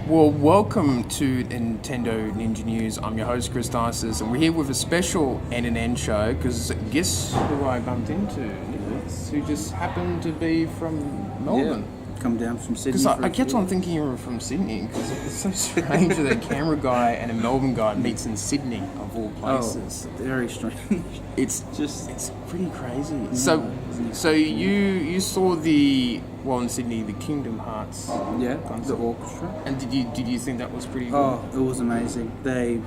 Well, welcome to Nintendo Ninja News. I'm your host, Chris Dices, and we're here with a special NNN show because guess who I bumped into, Nicholas, who just happened to be from Melbourne. Yeah, come down from Sydney. Because I kept on thinking you were from Sydney because it's so strange that a Canberra guy and a Melbourne guy meets in Sydney, of all places. Oh, very strange. It's pretty crazy. So you saw in Sydney, the Kingdom Hearts concert. The orchestra. And did you think that was pretty good? Oh, it was amazing. They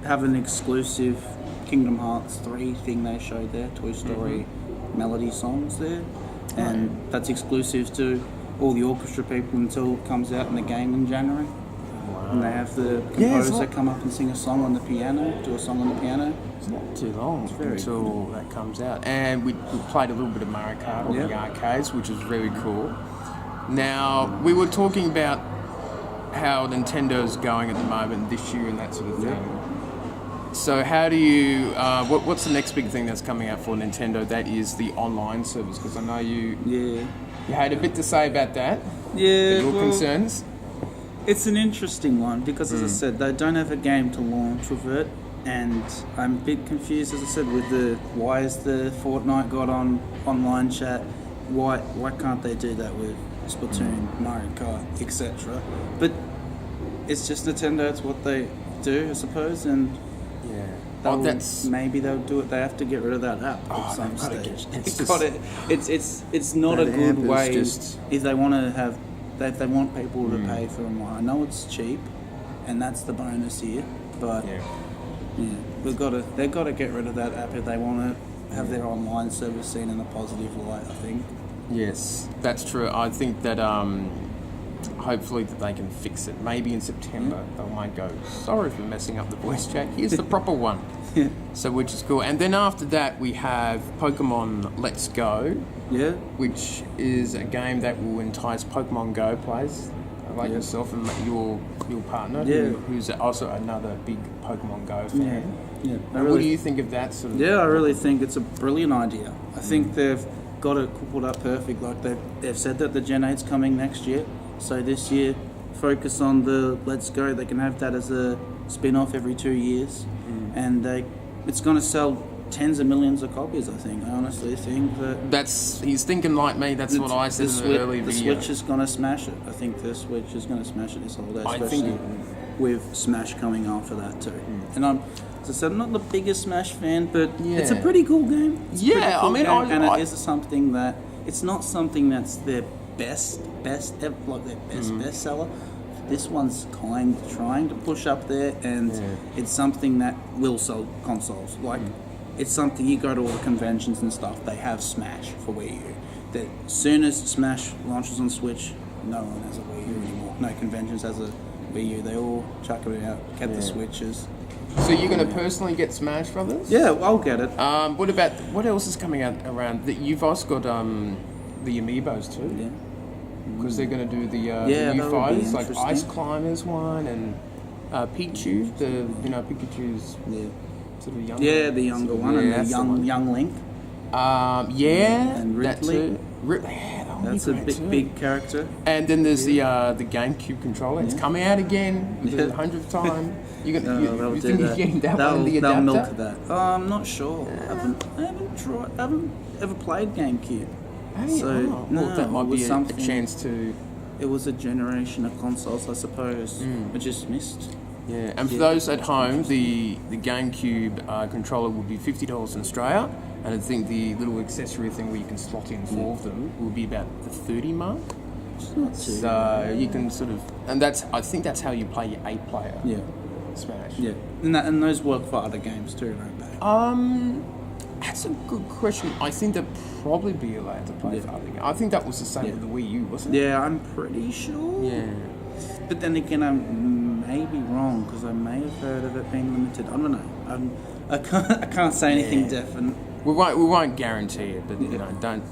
have an exclusive Kingdom Hearts 3 thing they showed there, Toy Story melody songs there, and that's exclusive to all the orchestra people until it comes out in the game in January. Wow. And they have the composer come up and sing a song on the piano, do a song on the piano. It's not too long until cool. that comes out. And we played a little bit of Mario Kart on the arcades, which was very cool. Now, we were talking about how Nintendo's going at the moment this year and that sort of thing. So how do you... what's the next big thing that's coming out for Nintendo? That is the online service, because I know you had a bit to say about that. Yeah, your concerns? It's an interesting one because, as I said, they don't have a game to launch with it, and I'm a bit confused, as I said, with why is the Fortnite got on online chat? Why can't they do that with Splatoon, Mario Kart, etc.? But it's just Nintendo. It's what they do, I suppose, and maybe they'll do it. They have to get rid of that app at some stage. It's not a good way if they want to have. If they want people to pay for them. I know it's cheap, and that's the bonus here. But they've got to get rid of that app if they want to have their online service seen in a positive light, I think. Yes, that's true. I think that hopefully that they can fix it. Maybe in September they might go, sorry for messing up the voice chat. Here's the proper one. So which is cool. And then after that we have Pokemon Let's Go. Which is a game that will entice Pokemon Go players like yourself and your partner, who's also another big Pokemon Go fan. What do you think of that sort of? I really think it's a brilliant idea. I think they've got it coupled up perfect. Like they've said that the Gen 8's coming next year, so this year focus on the Let's Go. They can have that as a spin-off every 2 years, and it's going to sell tens of millions of copies, I think. I honestly think that... He's thinking like me, that's what I said in the early video. The Switch is going to smash it. I think the Switch is going to smash it this holiday, especially with Smash coming after that too. And as I said, I'm not the biggest Smash fan, but it's a pretty cool game. It is something that... It's not something that's their best bestseller. This one's kind of trying to push up there, and it's something that will sell consoles. It's something you go to all the conventions and stuff. They have Smash for Wii U. That as soon as Smash launches on Switch, no one has a Wii U anymore. No conventions has a Wii U. They all chuck it out, get the Switches. So you're going to personally get Smash Brothers? Yeah, I'll get it. What else is coming out around? You've also got the Amiibos too. Yeah. Because they're going to do the new fighters, like Ice Climbers one and Pichu. Pikachu's sort of younger. The younger one, and the young Link. And that Ridley. too. That's a big character. And then there's the GameCube controller. It's coming out again for the 100th time. You think you're getting that one in the adapter? They'll milk that. I'm not sure. I haven't ever played GameCube. That might be a chance to... It was a generation of consoles, I suppose. I just missed. Yeah, and for those at home, the GameCube controller would be $50 in Australia, and I think the little accessory thing where you can slot in 4 of them will be about the 30 mark. So you can sort of... And I think that's how you play your 8-player Smash. Yeah, and those work for other games too, don't they? That's a good question. I think they'd probably be allowed to play for other games. I think that was the same with the Wii U, wasn't it? Yeah, I'm pretty sure. Yeah. But then again, I may be wrong because I may have heard of it being limited. I don't know. I can't say anything definite. We won't guarantee it, but don't.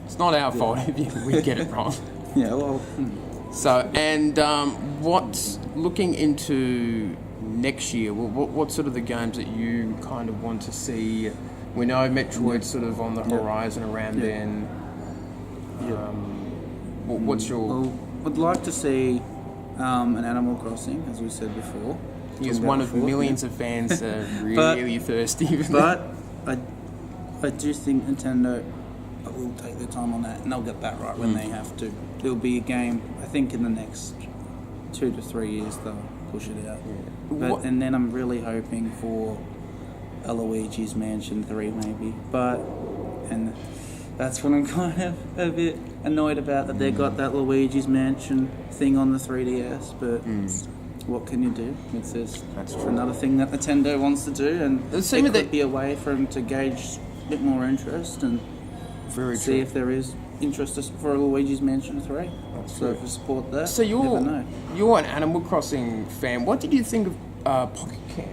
It's not our fault if we get it wrong. So, and what's looking into next year? What sort of the games that you kind of want to see? We know Metroid's sort of on the horizon around then. What's your... I'd like to see And Animal Crossing, as we said before. He's Talked one about of before, millions yeah. of fans that are really thirsty. But I do think Nintendo will take their time on that, and they'll get that right when they have to. It'll be a game, I think, in the next 2 to 3 years they'll push it out. What- And then I'm really hoping for a Luigi's Mansion 3 maybe. And that's what I'm kind of a bit annoyed about, that they got that Luigi's Mansion thing on the 3DS, but what can you do? It's just That's true. another thing that Nintendo wants to do, and It it seemed could that- be a way for them to gauge a bit more interest and Very see true. if there is interest for a Luigi's Mansion 3. That's So true. if you support that, So you never know. you're an Animal Crossing fan. What did you think of Pocket Camp?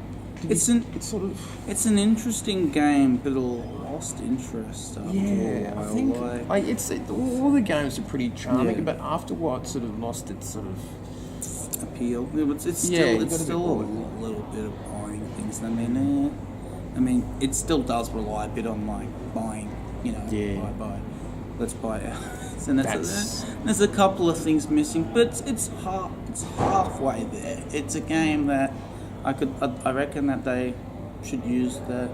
It's sort of It's an interesting game, but a lost interest after yeah. a while. I think all the games are pretty charming, Yeah. but after what sort of lost its sort of appeal. It's Yeah, you still, gotta it's be still bored. a little bit of buying things. I mean, it still does rely a bit on like buying. You know, Yeah. buy. Let's buy it. And That's- there's a couple of things missing, but it's halfway there. It's a game that I reckon that they should use that,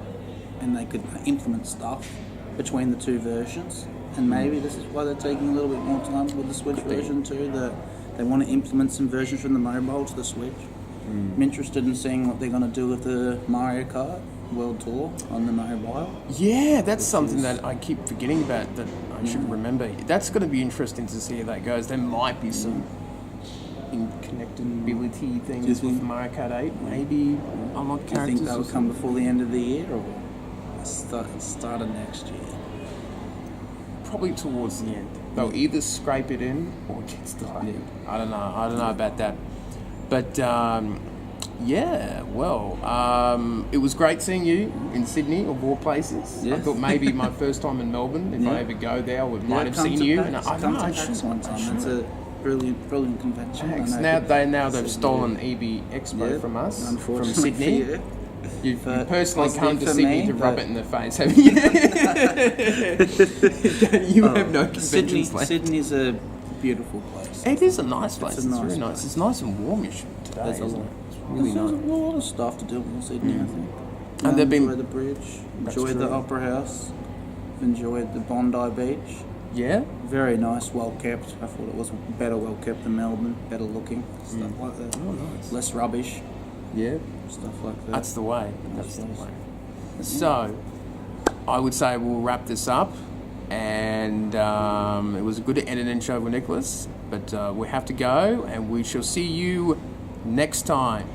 and they could implement stuff between the two versions. And maybe this is why they're taking a little bit more time with the Switch be. version too. That they want to implement some versions from the mobile to the Switch. I'm interested in seeing what they're going to do with the Mario Kart World Tour on the mobile. yeah. That's something that I keep forgetting about that I should remember. That's going to be interesting to see how that goes. There might be some connectability things you with think? Mario Kart 8. Maybe unlock Do you characters. think that or will come before the end of the year, or start of next year? probably towards the end. They'll either scrape it in or it gets delayed. I don't know about that. But yeah, well, it was great seeing you in Sydney, of all places. I Yes. thought maybe my first time in Melbourne. If I ever go there, I might have come seen to you. PAX. And I Come know, to I PAX should. one time. It's a brilliant convention. Thanks. I know Now they've Sydney. stolen EB Expo Yeah, from us, from unfortunately Sydney. for you. You've But personally positive come to for Sydney me, to rub but- it in the face, haven't you? You have no conventions left. Sydney's a beautiful place. It is a nice place. It's, a nice very nice. place. It's nice and warmish today. There's a isn't lot. it? It's really There's nice. a lot of stuff to do in Sydney, I think. And they've been- enjoy the bridge, That's enjoy the true. Opera House, enjoyed the Bondi Beach. Yeah. Very nice, well kept. I thought it was better well kept than Melbourne, better looking, stuff like that. Oh, nice. Less rubbish, Yeah. stuff like that. That's the way. That's That's the nice. way. So, I would say we'll wrap this up. And it was a good NNN show with Nicholas. But we have to go, and we shall see you next time.